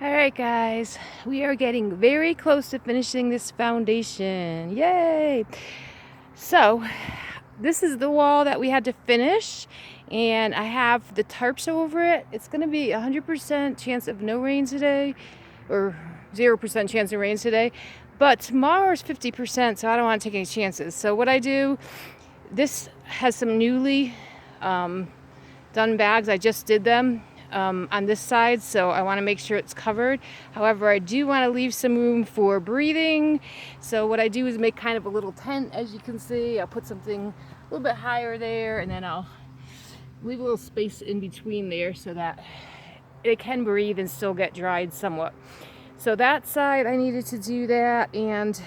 Alright guys, we are getting very close to finishing this foundation. Yay! So, this is the wall that we had to finish, and I have the tarps over it. It's going to be 100% chance of no rain today, or 0% chance of rain today, but tomorrow is 50%, so I don't want to take any chances. So what I do, this has some newly done bags. I just did them on this side, so I want to make sure it's covered. However, I do want to leave some room for breathing. So what I do is make kind of a little tent, as you can see. I'll put something a little bit higher there, and then I'll leave a little space in between there so that it can breathe and still get dried somewhat. So that side, I needed to do that, and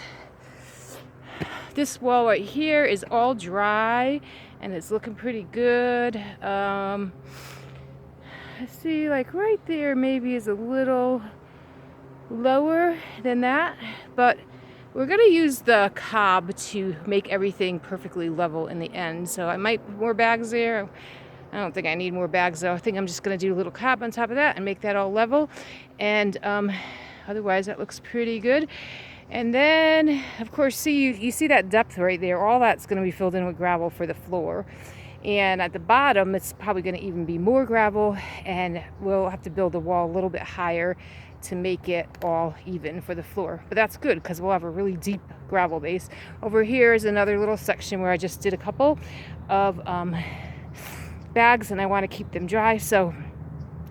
this wall right here is all dry and it's looking pretty good. I see, like right there maybe is a little lower than that, but we're going to use the cob to make everything perfectly level in the end. So I might put more bags there. I don't think I need more bags though. I think I'm just going to do a little cob on top of that and make that all level, and otherwise that looks pretty good. And then, of course, you see that depth right there. All that's going to be filled in with gravel for the floor. And at the bottom, it's probably going to even be more gravel. And we'll have to build the wall a little bit higher to make it all even for the floor. But that's good because we'll have a really deep gravel base. Over here is another little section where I just did a couple of bags, and I want to keep them dry. So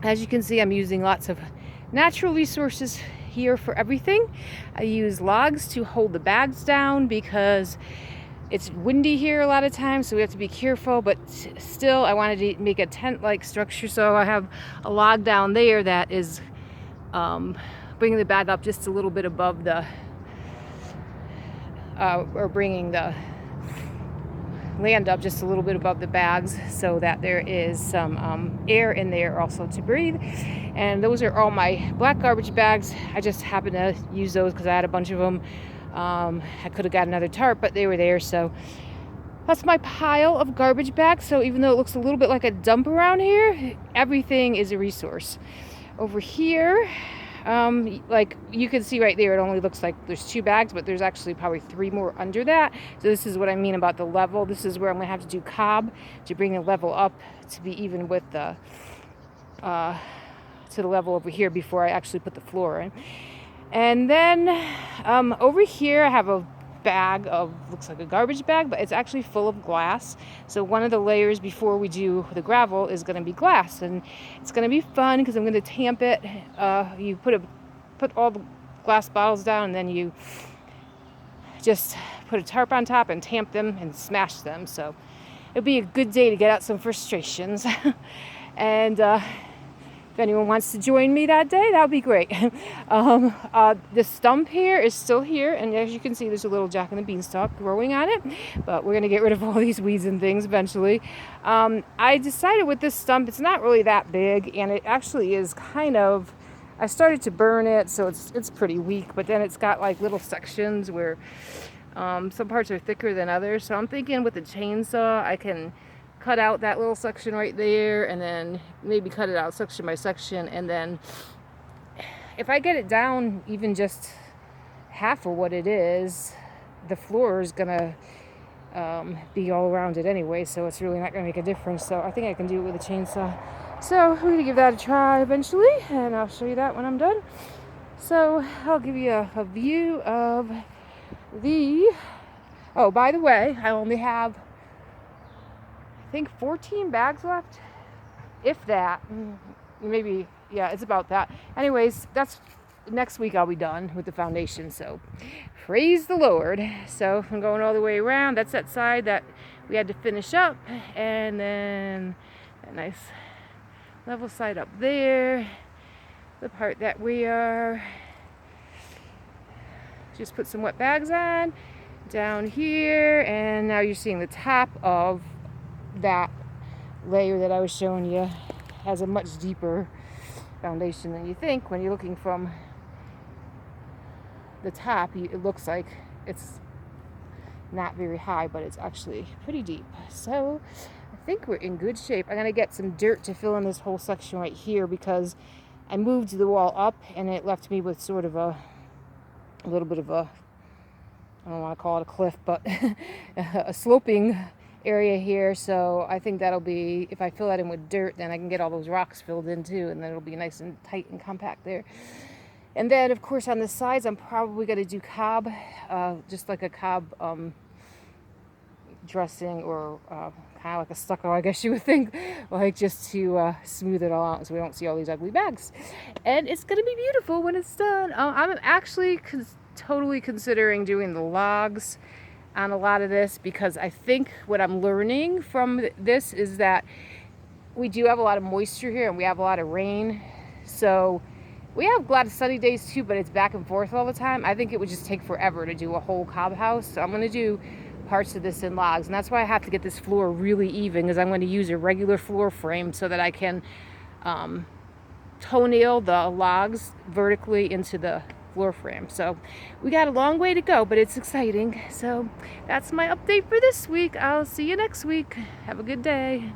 as you can see, I'm using lots of natural resources here for everything. I use logs to hold the bags down because it's windy here a lot of times, so we have to be careful, but still I wanted to make a tent-like structure, so I have a log down there that is bringing the bag up just a little bit above the or bringing the land up just a little bit above the bags so that there is some air in there also to breathe. And those are all my black garbage bags. I just happened to use those because I had a bunch of them. I could have got another tarp, but they were there. So that's my pile of garbage bags. So even though it looks a little bit like a dump around here, everything is a resource. Over here, like you can see right there, it only looks like there's 2 bags, but there's actually probably 3 more under that. So this is what I mean about the level. This is where I'm going to have to do cob to bring the level up to be even with the to the level over here before I actually put the floor in. And then over here I have a bag of, looks like a garbage bag, but it's actually full of glass. So one of the layers before we do the gravel is going to be glass, and it's going to be fun because I'm going to tamp it. You put all the glass bottles down, and then you just put a tarp on top and tamp them and smash them. So it'll be a good day to get out some frustrations. And if anyone wants to join me that day, that would be great. The stump here is still here, and as you can see, there's a little Jack and the Beanstalk growing on it, but we're going to get rid of all these weeds and things eventually. I decided with this stump, it's not really that big, and it actually is kind of, I started to burn it, so it's pretty weak, but then it's got like little sections where some parts are thicker than others, so I'm thinking with the chainsaw, I can cut out that little section right there, and then maybe cut it out section by section, and then if I get it down even just half of what it is, the floor is gonna be all around it anyway, so it's really not gonna make a difference. So I think I can do it with a chainsaw. So we're gonna give that a try eventually, and I'll show you that when I'm done. So I'll give you a view of the, oh, by the way, I only have, I think 14 bags left, if that. Maybe, yeah, it's about that. Anyways, that's next week I'll be done with the foundation, so praise the Lord. So I'm going all the way around. That's that side that we had to finish up, and then that nice level side up there, the part that we are just put some wet bags on down here, and now you're seeing the top of that layer that I was showing you has a much deeper foundation than you think. When you're looking from the top, it looks like it's not very high, but it's actually pretty deep. So I think we're in good shape. I'm going to get some dirt to fill in this whole section right here because I moved the wall up, and it left me with sort of a little bit of a, I don't want to call it a cliff, but a sloping area here. So I think that'll be, if I fill that in with dirt, then I can get all those rocks filled in too, and then it'll be nice and tight and compact there. And then, of course, on the sides, I'm probably going to do cob, just like a cob dressing, or kind of like a stucco, I guess you would think, like just to smooth it all out so we don't see all these ugly bags. And it's going to be beautiful when it's done. I'm actually totally considering doing the logs on a lot of this, because I think what I'm learning from this is that we do have a lot of moisture here and we have a lot of rain. So we have a lot of sunny days too, but it's back and forth all the time. I think it would just take forever to do a whole cob house. So I'm going to do parts of this in logs, and that's why I have to get this floor really even, because I'm going to use a regular floor frame so that I can toenail the logs vertically into the floor frame. So we got a long way to go, but it's exciting. So that's my update for this week. I'll see you next week. Have a good day.